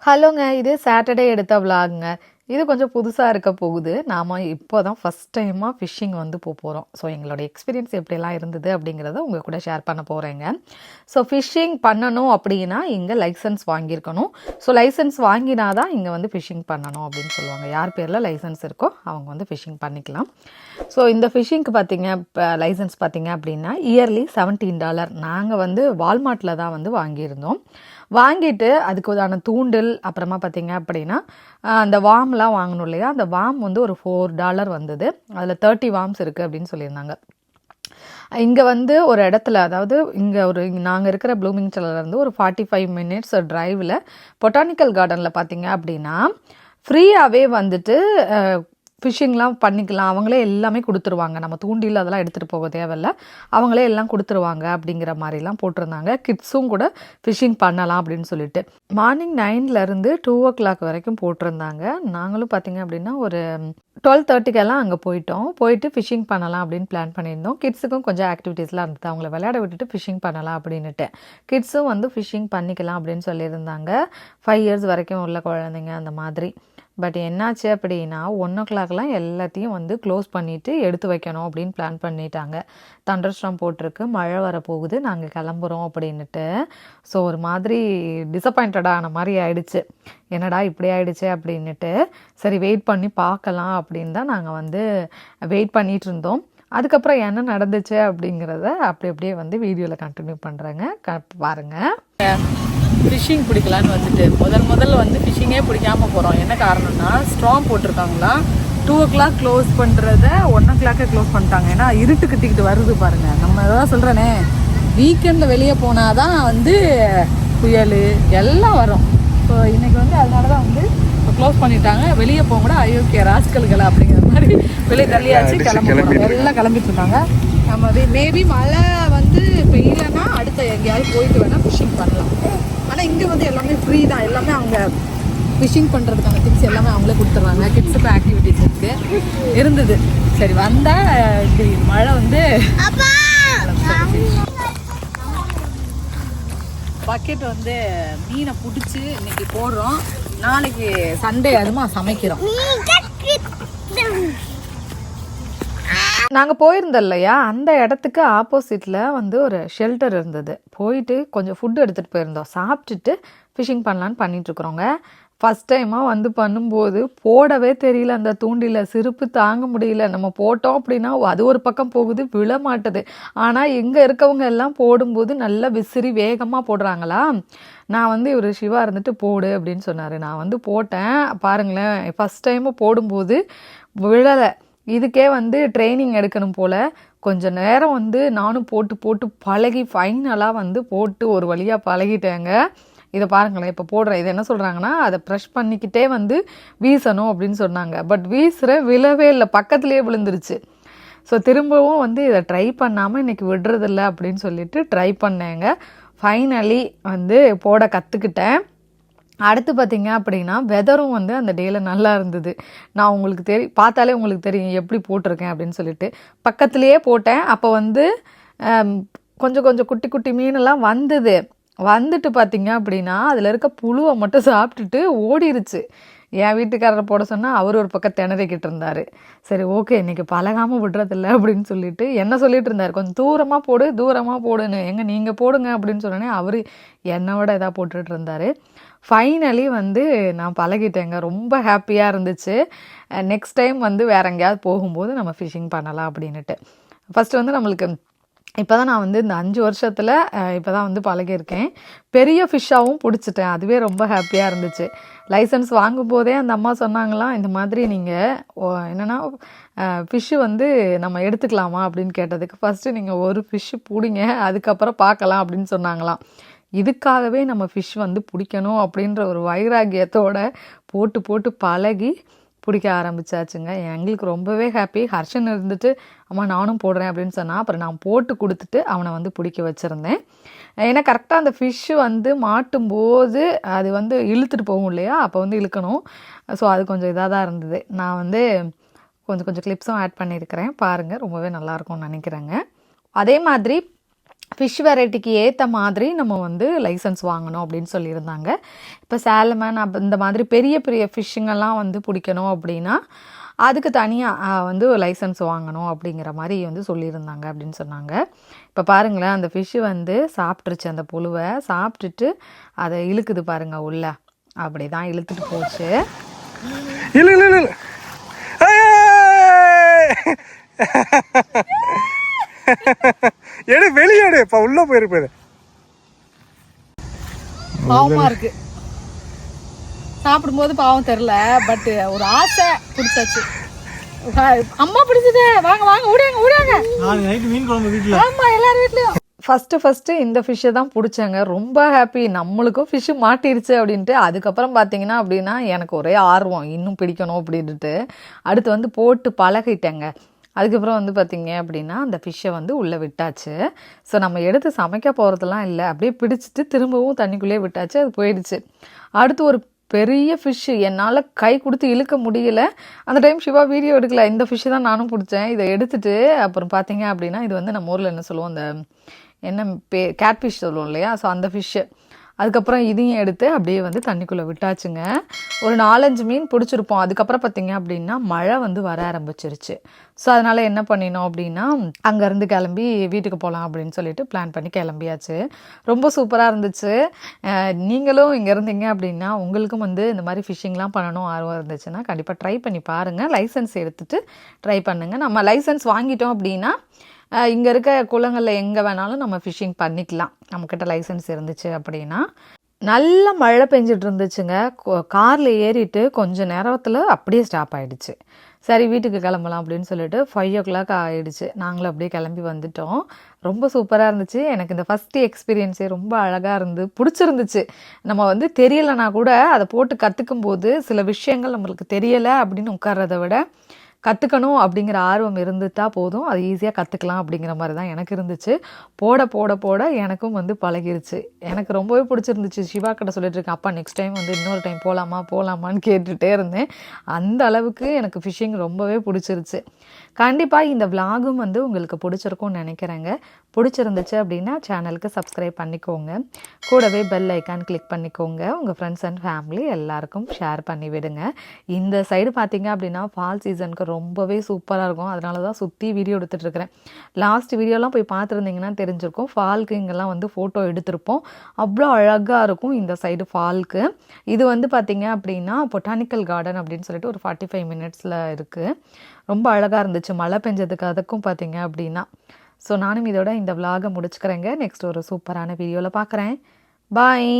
ஹலோங்க. இது சாட்டர்டே எடுத்த விலாகுங்க. இது கொஞ்சம் புதுசாக இருக்க போகுது. நாம் இப்போ தான் ஃபஸ்ட் டைமாக ஃபிஷ்ஷிங் வந்து போகிறோம். ஸோ எங்களோட எக்ஸ்பீரியன்ஸ் எப்படியெல்லாம் இருந்தது அப்படிங்கிறத உங்கள் கூட ஷேர் பண்ண போகிறேங்க. ஸோ ஃபிஷ்ஷிங் பண்ணணும் அப்படின்னா இங்கே லைசன்ஸ் வாங்கியிருக்கணும். ஸோ லைசன்ஸ் வாங்கினா தான் இங்கே வந்து ஃபிஷ்ஷிங் பண்ணணும் அப்படின்னு சொல்லுவாங்க. யார் பேரில் லைசன்ஸ் இருக்கோ அவங்க வந்து ஃபிஷ்ஷிங் பண்ணிக்கலாம். ஸோ இந்த ஃபிஷ்ஷிங்க்கு பார்த்தீங்க இப்போ லைசன்ஸ் பார்த்தீங்க அப்படின்னா இயர்லி $17. நாங்கள் வந்து வால்மார்ட்டில் தான் வந்து வாங்கியிருந்தோம். வாங்கிட்டு அதுக்கு உதான தூண்டில் அப்புறமா பார்த்தீங்க அப்படின்னா அந்த வாம்லாம் வாங்கணும் இல்லையா, அந்த வாம் வந்து ஒரு $4 வந்தது. அதில் 30 வாம்ஸ் இருக்குது அப்படின்னு சொல்லியிருந்தாங்க. இங்கே வந்து ஒரு இடத்துல, அதாவது இங்கே நாங்கள் இருக்கிற ப்ளூமிங்டன்லேருந்து ஒரு 45 மினிட்ஸ் டிரைவில் பொட்டானிக்கல் கார்டனில் பார்த்தீங்க அப்படின்னா ஃப்ரீயாகவே வந்துட்டு ஃபிஷ்ஷிங்லாம் பண்ணிக்கலாம். அவங்களே எல்லாமே கொடுத்துருவாங்க. நம்ம தூண்டில் அதெல்லாம் எடுத்துகிட்டு போக தேவையில்ல, அவங்களே எல்லாம் கொடுத்துருவாங்க அப்படிங்கிற மாதிரிலாம் போட்டிருந்தாங்க. கிட்ஸும் கூட ஃபிஷ்ஷிங் பண்ணலாம் அப்படின்னு சொல்லிட்டு மார்னிங் 9லேருந்து 2 o'clock வரைக்கும் போட்டிருந்தாங்க. நாங்களும் பார்த்திங்க அப்படின்னா ஒரு 12:30 அங்கே போயிட்டு ஃபிஷ்ஷிங் பண்ணலாம் அப்படின்னு பிளான் பண்ணியிருந்தோம். கிட்ஸுக்கும் கொஞ்சம் ஆக்டிவிட்டீஸ்லாம் இருந்தது. அவங்கள விளையாட விட்டுட்டு ஃபிஷ்ஷிங் பண்ணலாம் அப்படின்னுட்டு. கிட்ஸும் வந்து ஃபிஷ்ஷிங் பண்ணிக்கலாம் அப்படின்னு சொல்லியிருந்தாங்க. 5 years வரைக்கும் உள்ள குழந்தைங்க அந்த மாதிரி. பட் என்னாச்சு அப்படின்னா 1 o'clockலாம் எல்லாத்தையும் வந்து க்ளோஸ் பண்ணிவிட்டு எடுத்து வைக்கணும் அப்படின்னு பிளான் பண்ணிட்டாங்க. தண்டர்ஸ்டார்ம் போட்டிருக்கு, மழை வர போகுது, நாங்கள் கிளம்புறோம் அப்படின்னுட்டு. ஸோ ஒரு மாதிரி டிசப்பாயிண்டடான மாதிரி ஆயிடுச்சு. என்னடா இப்படி ஆயிடுச்சு அப்படின்னுட்டு. சரி வெயிட் பண்ணி பார்க்கலாம் அப்படின்னு தான் நாங்கள் வந்து வெயிட் பண்ணிகிட்டு இருந்தோம். அதுக்கப்புறம் என்ன நடந்துச்சு அப்படிங்கிறத அப்படியே வந்து வீடியோவில் கண்டினியூ பண்ணுறேங்க, பாருங்கள். ஃபிஷ்ஷிங் பிடிக்கலான்னு வந்துட்டு முதல்ல வந்து ஃபிஷ்ஷிங்கே பிடிக்காமல் போகிறோம். என்ன காரணம்னா ஸ்ட்ராங் போட்டிருக்காங்களா, 2 o'clock க்ளோஸ் பண்ணுறத 1 o'clock க்ளோஸ் பண்ணிட்டாங்க. ஏன்னா இருட்டு கட்டிக்கிட்டு வருது பாருங்கள். நம்ம எதாவது சொல்கிறேனே, வீக்கெண்டில் வெளியே போனால் தான் வந்து புயல் எல்லாம் வரும். ஸோ இன்றைக்கி வந்து அதனால தான் வந்து இப்போ க்ளோஸ் பண்ணிட்டாங்க. வெளியே போக கூட அயோக்கிய ராஸ்கல்களை அப்படிங்கிற மாதிரி வெளியே தள்ளியாச்சு. எல்லாம் கிளம்பிட்டு இருக்காங்க. நம்ம மேபி மழை வந்து பெய்யலைன்னா அடுத்த எங்கேயாவது போயிட்டு வேணால் ஃபிஷ்ஷிங் பண்ணலாம். ஆனால் இங்கே வந்து எல்லாமே ஃப்ரீ தான். எல்லாமே அவங்க ஃபிஷ்ஷிங் பண்ணுறதுக்கான திங்ஸ் எல்லாமே அவங்களே கொடுத்துருவாங்க. கிட்ஸுக்கு ஆக்டிவிட்டீஸ் இருந்தது. சரி வந்தால் இப்படி மழை வந்து பக்கெட் வந்து மீனை பிடிச்சி இன்னைக்கு போடுறோம். நாளைக்கு சண்டே அதுமா சமைக்கிறோம். நாங்கள் போயிருந்தோம் இல்லையா, அந்த இடத்துக்கு ஆப்போசிட்டில் வந்து ஒரு ஷெல்டர் இருந்தது. போயிட்டு கொஞ்சம் ஃபுட்டு எடுத்துகிட்டு போயிருந்தோம். சாப்பிட்டுட்டு ஃபிஷ்ஷிங் பண்ணலான்னு பண்ணிகிட்ருக்குறோங்க. ஃபஸ்ட் டைமாக வந்து பண்ணும்போது போடவே தெரியல. அந்த தூண்டில் சிரிப்பு தாங்க முடியல. நம்ம போட்டோம் அப்படின்னா அது ஒரு பக்கம் போகுது, விழ மாட்டுது. ஆனால் இங்கே இருக்கவங்க எல்லாம் போடும்போது நல்லா விசிறி வேகமாக போடுறாங்களா. நான் வந்து இவர் சிவா இருந்துட்டு போடு அப்படின்னு சொன்னார். நான் வந்து போட்டேன். பாருங்களேன், ஃபஸ்ட் டைமு போடும்போது விழலை. இதுக்கே வந்து ட்ரைனிங் எடுக்கணும் போல். கொஞ்சம் நேரம் வந்து நானும் போட்டு பழகி ஃபைனலாக வந்து போட்டு ஒரு வழியாக பழகிட்டேங்க. இதை பாருங்களேன், இப்போ போடுறேன். இது என்ன சொல்கிறாங்கன்னா, அதை ப்ரெஷ் பண்ணிக்கிட்டே வந்து வீசணும் அப்படின்னு சொன்னாங்க. பட் விழவே இல்லை, பக்கத்துலேயே விழுந்துருச்சு. ஸோ திரும்பவும் வந்து இதை ட்ரை பண்ணாமல் இன்றைக்கி விடுறதில்ல அப்படின்னு சொல்லிட்டு ட்ரை பண்ணேங்க. ஃபைனலி வந்து போட கற்றுக்கிட்டேன். அடுத்து பார்த்திங்க அப்படின்னா வெதரும் வந்து அந்த டேயில் நல்லா இருந்தது. நான் உங்களுக்கு பார்த்தாலே உங்களுக்கு தெரியும் எப்படி போட்டிருக்கேன் அப்படின்னு சொல்லிட்டு. பக்கத்துலேயே போட்டேன். அப்போ வந்து கொஞ்சம் குட்டி மீனெல்லாம் வந்துட்டு பார்த்திங்க அப்படின்னா அதில் இருக்க புழுவை மட்டும் சாப்பிட்டுட்டு ஓடிருச்சு. என் வீட்டுக்காரரை போட சொன்னால் அவர் ஒரு பக்கம் திணறிக்கிட்டு இருந்தார். சரி ஓகே, இன்றைக்கி பழகாமல் விடுறதில்ல அப்படின்னு சொல்லிட்டு என்ன சொல்லிட்டு இருந்தார், கொஞ்சம் தூரமாக போடுன்னு. எங்கே நீங்கள் போடுங்க அப்படின்னு சொன்னோன்னே அவர் என்னை விட எதாவது போட்டுட்டு இருந்தார். ஃபைனலி வந்து நான் பழகிட்டேங்க. ரொம்ப ஹாப்பியாக இருந்துச்சு. நெக்ஸ்ட் டைம் வந்து வேறு எங்கேயாவது போகும்போது நம்ம ஃபிஷ்ஷிங் பண்ணலாம் அப்படின்ட்டு. ஃபஸ்ட்டு வந்து நம்மளுக்கு இப்போ தான் நான் வந்து இந்த 5 வருஷத்தில் இப்போ தான் வந்து பழகியிருக்கேன். பெரிய ஃபிஷ்ஷாகவும் பிடிச்சிட்டேன். அதுவே ரொம்ப ஹாப்பியாக இருந்துச்சு. லைசன்ஸ் வாங்கும்போதே அந்த அம்மா சொன்னாங்களாம், இந்த மாதிரி நீங்கள் என்னென்னா ஃபிஷ்ஷு வந்து நம்ம எடுத்துக்கலாமா அப்படின்னு கேட்டதுக்கு, ஃபஸ்ட்டு நீங்கள் ஒரு ஃபிஷ்ஷு பிடிங்க, அதுக்கப்புறம் பார்க்கலாம் அப்படின்னு சொன்னாங்களாம். இதுக்காகவே நம்ம ஃபிஷ் வந்து பிடிக்கணும் அப்படின்ற ஒரு வைராக்கியத்தோட போட்டு பழகி பிடிக்க ஆரம்பித்தாச்சுங்க. எங்களுக்கு ரொம்பவே ஹாப்பி. ஹர்ஷன் இருந்துட்டு அம்மா நானும் போடுறேன் அப்படின்னு சொன்னால், அப்புறம் நான் போட்டு கொடுத்துட்டு அவனை வந்து பிடிக்க வச்சுருந்தேன். ஏன்னா கரெக்டாக அந்த ஃபிஷ்ஷு வந்து மாட்டும்போது அது வந்து இழுத்துட்டு போகும் இல்லையா, அப்போ வந்து இழுக்கணும். ஸோ அது கொஞ்சம் இதாக தான் இருந்தது. நான் வந்து கொஞ்சம் கிளிப்ஸும் ஆட் பண்ணியிருக்கிறேன் பாருங்கள். ரொம்பவே நல்லாயிருக்கும்னு நினைக்கிறேங்க. அதே மாதிரி ஃபிஷ் வெரைட்டிக்கு ஏற்ற மாதிரி நம்ம வந்து லைசன்ஸ் வாங்கணும் அப்படின்னு சொல்லியிருந்தாங்க. இப்போ சாலமன் இந்த மாதிரி பெரிய பெரிய ஃபிஷ்ஷுங்கெல்லாம் வந்து பிடிக்கணும் அப்படின்னா அதுக்கு தனியாக வந்து லைசன்ஸ் வாங்கணும் அப்படிங்கிற மாதிரி வந்து சொல்லியிருந்தாங்க அப்படின்னு சொன்னாங்க. இப்போ பாருங்களேன், அந்த ஃபிஷ்ஷு வந்து சாப்பிட்ருச்சு, அந்த புழுவை சாப்பிட்டுட்டு அதை இழுக்குது பாருங்கள் உள்ள. அப்படி தான் இழுத்துட்டு போச்சு. எடு வெளியேடு, இப்போ உள்ள போயிருப்பாரு. பாவமா இருக்கு, சாப்பிடும்போது பாவம் தெரில, பட் ஒரு ஆசை பிடிச்சாச்சு. அம்மா பிடிச்சது, வாங்க வாங்க ஓடியாங்க ஓடியாங்க. மீன் குழம்பு வீட்டில், ஆமா எல்லாரும் வீட்லயும். ஃபஸ்ட்டு இந்த ஃபிஷ்ஷை தான் பிடிச்சாங்க. ரொம்ப ஹாப்பி, நம்மளுக்கும் ஃபிஷ்ஷு மாட்டிருச்சு அப்படின்ட்டு. அதுக்கப்புறம் பார்த்தீங்கன்னா அப்படின்னா எனக்கு ஒரே ஆர்வம், இன்னும் பிடிக்கணும் அப்படின்ட்டு. அடுத்து வந்து போட்டு பழகிட்டேங்க. அதுக்கப்புறம் வந்து பார்த்திங்க அப்படின்னா அந்த ஃபிஷ்ஷை வந்து உள்ளே விட்டாச்சு. ஸோ நம்ம எடுத்து சமைக்க போகிறதுலாம் இல்லை, அப்படியே பிடிச்சிட்டு திரும்பவும் தண்ணிக்குள்ளேயே விட்டாச்சு, அது போயிடுச்சு. அடுத்து ஒரு பெரிய ஃபிஷ்ஷு, என்னால் கை கொடுத்து இழுக்க முடியல. அந்த டைம் சிவா வீடியோ எடுக்கல, இந்த ஃபிஷ்ஷு தான் நானும் பிடிச்சேன். இதை எடுத்துட்டு அப்புறம் பார்த்தீங்க அப்படின்னா இது வந்து நம்ம ஊரில் என்ன சொல்லுவோம், அந்த என்ன கேட் ஃபிஷ் சொல்லுவோம் இல்லையா, ஸோ அந்த ஃபிஷ்ஷு. அதுக்கப்புறம் இதையும் எடுத்து அப்படியே வந்து தண்ணிக்குள்ளே விட்டாச்சுங்க. ஒரு 4-5 மீன் பிடிச்சிருப்போம். அதுக்கப்புறம் பார்த்திங்க அப்படின்னா மழை வந்து வர ஆரம்பிச்சிருச்சு. ஸோ அதனால் என்ன பண்ணினோம் அப்படின்னா அங்கேருந்து கிளம்பி வீட்டுக்கு போகலாம் அப்படின்னு சொல்லிட்டு பிளான் பண்ணி கிளம்பியாச்சு. ரொம்ப சூப்பராக இருந்துச்சு. நீங்களும் இங்கே இருந்தீங்க அப்படின்னா உங்களுக்கும் வந்து இந்த மாதிரி ஃபிஷ்ஷிங்லாம் பண்ணணும் ஆர்வம் இருந்துச்சுன்னா கண்டிப்பாக ட்ரை பண்ணி பாருங்கள். லைசன்ஸ் எடுத்துகிட்டு ட்ரை பண்ணுங்கள். நம்ம லைசன்ஸ் வாங்கிட்டோம் அப்படின்னா இங்கே இருக்க குளங்களில் எங்கே வேணாலும் நம்ம ஃபிஷ்ஷிங் பண்ணிக்கலாம், நம்மக்கிட்ட லைசன்ஸ் இருந்துச்சு அப்படின்னா. நல்ல மழை பெஞ்சிட்டு இருந்துச்சுங்க. காரில் ஏறிட்டு கொஞ்சம் நேரத்தில் அப்படியே ஸ்டாப் ஆகிடுச்சு. சரி வீட்டுக்கு கிளம்பலாம் அப்படின்னு சொல்லிட்டு 5 o'clock ஆகிடுச்சு. நாங்களும் அப்படியே கிளம்பி வந்துட்டோம். ரொம்ப சூப்பராக இருந்துச்சு. எனக்கு இந்த ஃபஸ்ட்டு எக்ஸ்பீரியன்ஸே ரொம்ப அழகாக பிடிச்சிருந்துச்சு. நம்ம வந்து தெரியலைனா கூட அதை போட்டு கற்றுக்கும் போது சில விஷயங்கள் நம்மளுக்கு தெரியலை அப்படின்னு உட்கார்றத விட கற்றுக்கணும் அப்படிங்கிற ஆர்வம் இருந்துட்டா போதும், அது ஈஸியாக கற்றுக்கலாம் அப்படிங்கிற மாதிரி தான் எனக்கு இருந்துச்சு. போட போட போட எனக்கும் வந்து பழகிருச்சு. எனக்கு ரொம்பவே பிடிச்சிருந்துச்சு. சிவா கிட்ட சொல்லிட்டு இருக்கேன், அப்பா நெக்ஸ்ட் டைம் வந்து இன்னொரு டைம் போகலாமான்னு கேட்டுகிட்டே இருந்தேன். அந்த அளவுக்கு எனக்கு ஃபிஷ்ஷிங் ரொம்பவே பிடிச்சிருச்சு. கண்டிப்பாக இந்த விலாகும் வந்து உங்களுக்கு பிடிச்சிருக்கும்னு நினைக்கிறேங்க. பிடிச்சிருந்துச்சு அப்படின்னா சேனலுக்கு சப்ஸ்கிரைப் பண்ணிக்கோங்க. கூடவே பெல் ஐக்கான் கிளிக் பண்ணிக்கோங்க. உங்கள் ஃப்ரெண்ட்ஸ் அண்ட் ஃபேமிலி எல்லாருக்கும் ஷேர் பண்ணி விடுங்க. இந்த சைடு பார்த்தீங்க அப்படின்னா ஃபால் சீசனுக்கு ரொம்பவே சூப்பராக இருக்கும். அதனால தான் சுற்றி வீடியோ எடுத்துகிட்ருக்கிறேன். லாஸ்ட் வீடியோலாம் போய் பார்த்துருந்தீங்கன்னா தெரிஞ்சிருக்கும். ஃபால்க்கு இங்கெல்லாம் வந்து ஃபோட்டோ எடுத்திருப்போம். அவ்வளோ அழகாக இருக்கும் இந்த சைடு ஃபால்க்கு. இது வந்து பார்த்திங்க அப்படின்னா பொட்டானிக்கல் கார்டன் அப்படின்னு சொல்லிட்டு ஒரு 45 minutesல இருக்குது. ரொம்ப அழகாக இருந்துச்சு மழை பெஞ்சதுக்கு. அதுக்கும் பார்த்தீங்க அப்படின்னா ஸோ நானும் இதோட இந்த விலாகை முடிச்சுக்கிறேங்க. நெக்ஸ்ட் ஒரு சூப்பரான வீடியோவில் பார்க்குறேன். பாய்.